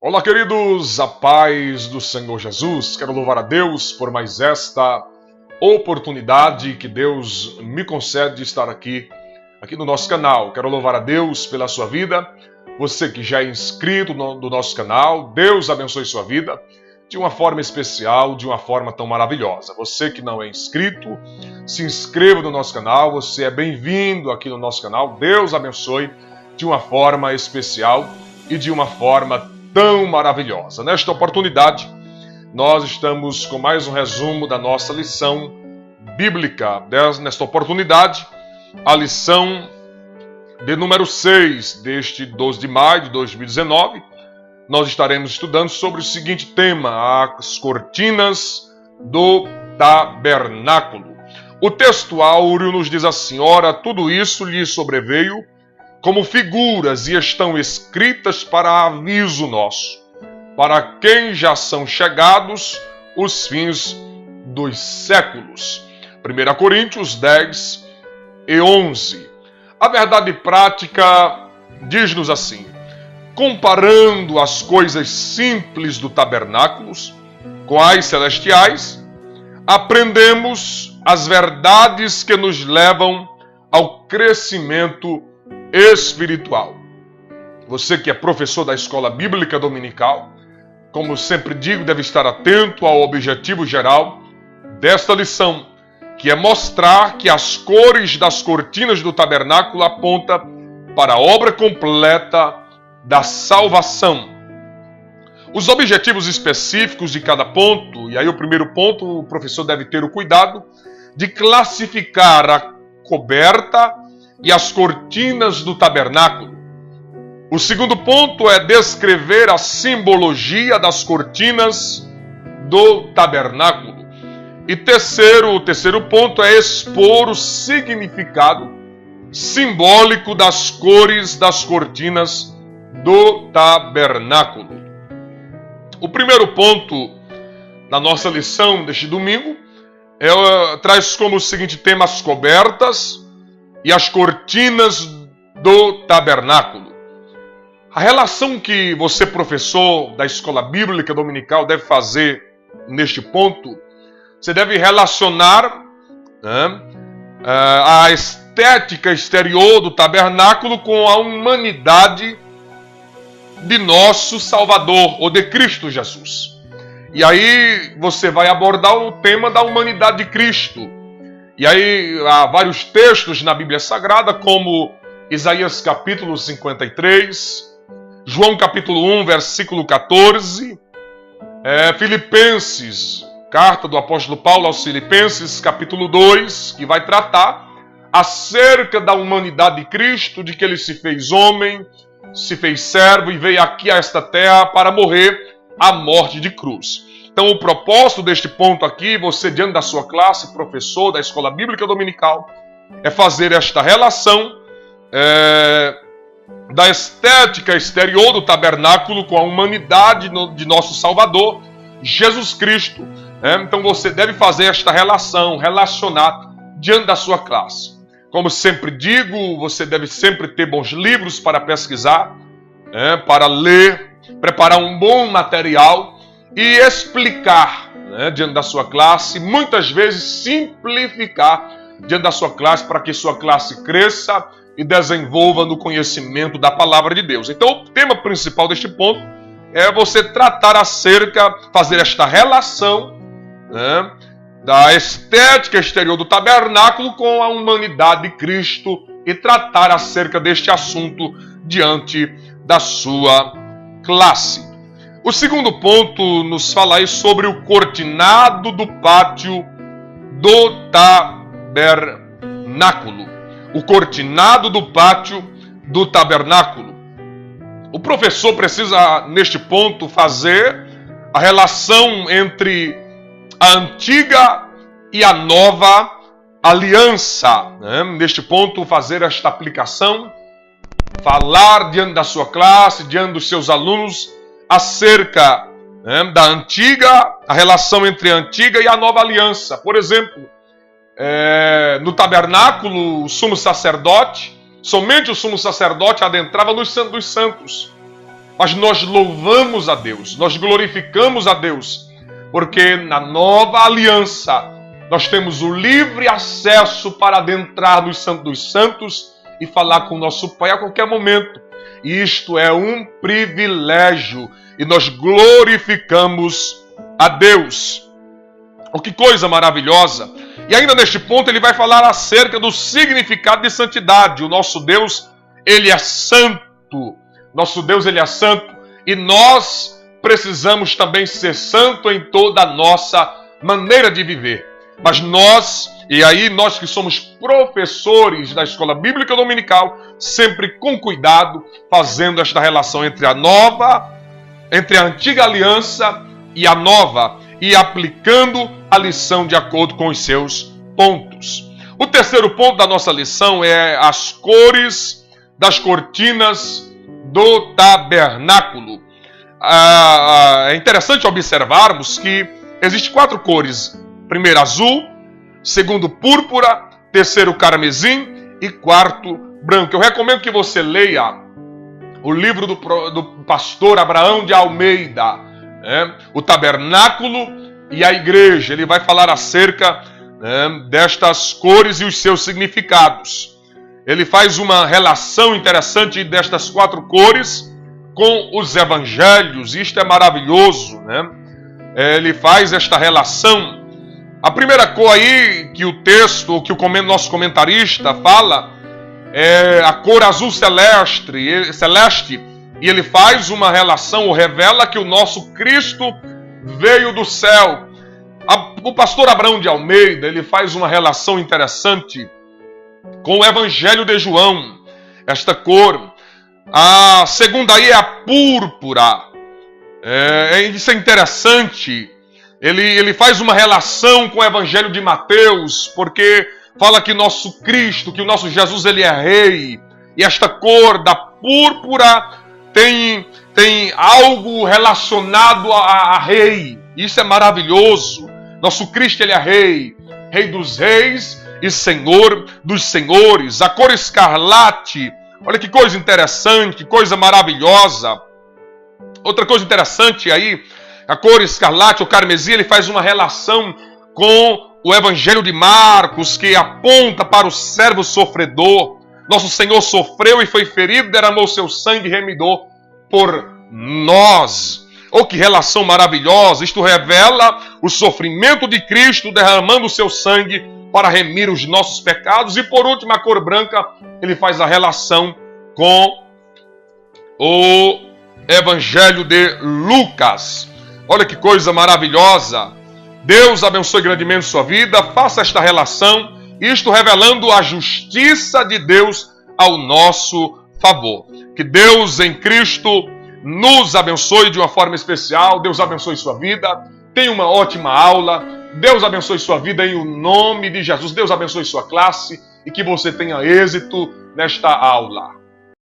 Olá, queridos, a paz do Senhor Jesus. Quero louvar a Deus por mais esta oportunidade que Deus me concede de estar aqui no nosso canal. Quero louvar a Deus pela sua vida. Você que já é inscrito no nosso canal, Deus abençoe sua vida de uma forma especial, de uma forma tão maravilhosa. Você que não é inscrito, se inscreva no nosso canal. Você é bem-vindo aqui no nosso canal. Deus abençoe de uma forma especial e de uma forma tão maravilhosa. Nesta oportunidade, nós estamos com mais um resumo da nossa lição bíblica. Nesta oportunidade, a lição de número 6 deste 12 de maio de 2019, nós estaremos estudando sobre o seguinte tema: as cortinas do tabernáculo. O texto áureo nos diz assim: ora, tudo isso lhe sobreveio como figuras e estão escritas para aviso nosso, para quem já são chegados os fins dos séculos. 1 Coríntios 10 e 11. A verdade prática diz-nos assim: comparando as coisas simples do tabernáculo com as celestiais, aprendemos as verdades que nos levam ao crescimento espiritual. Você que é professor da escola bíblica dominical, como sempre digo, deve estar atento ao objetivo geral desta lição, que é mostrar que as cores das cortinas do tabernáculo apontam para a obra completa da salvação. Os objetivos específicos de cada ponto, e aí o primeiro ponto, o professor deve ter o cuidado de classificar a coberta e as cortinas do tabernáculo. O segundo ponto é descrever a simbologia das cortinas do tabernáculo. E o terceiro ponto é expor o significado simbólico das cores das cortinas do tabernáculo. O primeiro ponto da nossa lição deste domingo traz como seguinte tema as cobertas e as cortinas do tabernáculo. A relação que você, professor da escola bíblica dominical, deve fazer neste ponto, você deve relacionar a estética exterior do tabernáculo com a humanidade de nosso Salvador, ou de Cristo Jesus. E aí você vai abordar o tema da humanidade de Cristo. E aí há vários textos na Bíblia Sagrada, como Isaías capítulo 53, João capítulo 1, versículo 14, Filipenses, carta do apóstolo Paulo aos Filipenses, capítulo 2, que vai tratar acerca da humanidade de Cristo, de que ele se fez homem, se fez servo e veio aqui a esta terra para morrer a morte de cruz. Então, o propósito deste ponto aqui, você diante da sua classe, professor da escola bíblica dominical, é fazer esta relação da estética exterior do tabernáculo com a humanidade de nosso Salvador, Jesus Cristo. Então, você deve fazer esta relação, relacionar diante da sua classe. Como sempre digo, você deve sempre ter bons livros para pesquisar, para ler, preparar um bom material e explicar diante da sua classe, muitas vezes simplificar diante da sua classe para que sua classe cresça e desenvolva no conhecimento da palavra de Deus. Então, o tema principal deste ponto é você tratar fazer esta relação da estética exterior do tabernáculo com a humanidade de Cristo e tratar acerca deste assunto diante da sua classe. O segundo ponto nos fala aí sobre o cortinado do pátio do tabernáculo. O cortinado do pátio do tabernáculo. O professor precisa, neste ponto, fazer a relação entre a antiga e a nova aliança. Neste ponto, fazer esta aplicação, falar diante da sua classe, diante dos seus alunos, acerca da antiga, a relação entre a antiga e a nova aliança. Por exemplo, no tabernáculo, o sumo sacerdote, somente o sumo sacerdote adentrava no Santo dos Santos. mas nós louvamos a Deus, nós glorificamos a Deus, porque na nova aliança nós temos o livre acesso para adentrar no Santo dos Santos e falar com o nosso Pai a qualquer momento. E isto é um privilégio e nós glorificamos a Deus. Oh, que coisa maravilhosa! E ainda neste ponto ele vai falar acerca do significado de santidade. O nosso Deus, ele é santo. Nosso Deus, ele é santo. E nós precisamos também ser santo em toda a nossa maneira de viver. Mas nós, e aí nós que somos professores da escola bíblica dominical, sempre com cuidado, fazendo esta relação entre a antiga aliança e a nova, e aplicando a lição de acordo com os seus pontos. O terceiro ponto da nossa lição é as cores das cortinas do tabernáculo. É interessante observarmos que existem 4 cores. Primeiro azul, segundo púrpura, terceiro carmesim e quarto branco. Eu recomendo que você leia o livro do pastor Abraão de Almeida, o tabernáculo e a igreja. Ele vai falar acerca destas cores e os seus significados. Ele faz uma relação interessante destas 4 cores com os evangelhos. Isto é maravilhoso, Ele faz esta relação. A primeira cor aí que o texto, que o nosso comentarista fala, é a cor azul celeste, e ele faz uma relação, ou revela que o nosso Cristo veio do céu. O pastor Abraão de Almeida, ele faz uma relação interessante com o Evangelho de João, esta cor. A segunda aí é a púrpura. Isso é interessante. Ele faz uma relação com o Evangelho de Mateus, porque fala que nosso Cristo, que o nosso Jesus, ele é rei. E esta cor da púrpura tem algo relacionado a rei. Isso é maravilhoso. Nosso Cristo, ele é rei. Rei dos reis e Senhor dos senhores. A cor escarlate. Olha que coisa interessante, coisa maravilhosa. Outra coisa interessante aí, a cor escarlate, o carmesim, ele faz uma relação com o Evangelho de Marcos, que aponta para o servo sofredor. Nosso Senhor sofreu e foi ferido, derramou seu sangue remidor por nós. Oh, que relação maravilhosa! Isto revela o sofrimento de Cristo, derramando o seu sangue para remir os nossos pecados. E por último, a cor branca, ele faz a relação com o Evangelho de Lucas. Olha que coisa maravilhosa. Deus abençoe grandemente sua vida. Faça esta relação. Isto revelando a justiça de Deus ao nosso favor. Que Deus em Cristo nos abençoe de uma forma especial. Deus abençoe sua vida. Tenha uma ótima aula. Deus abençoe sua vida em o nome de Jesus. Deus abençoe sua classe e que você tenha êxito nesta aula.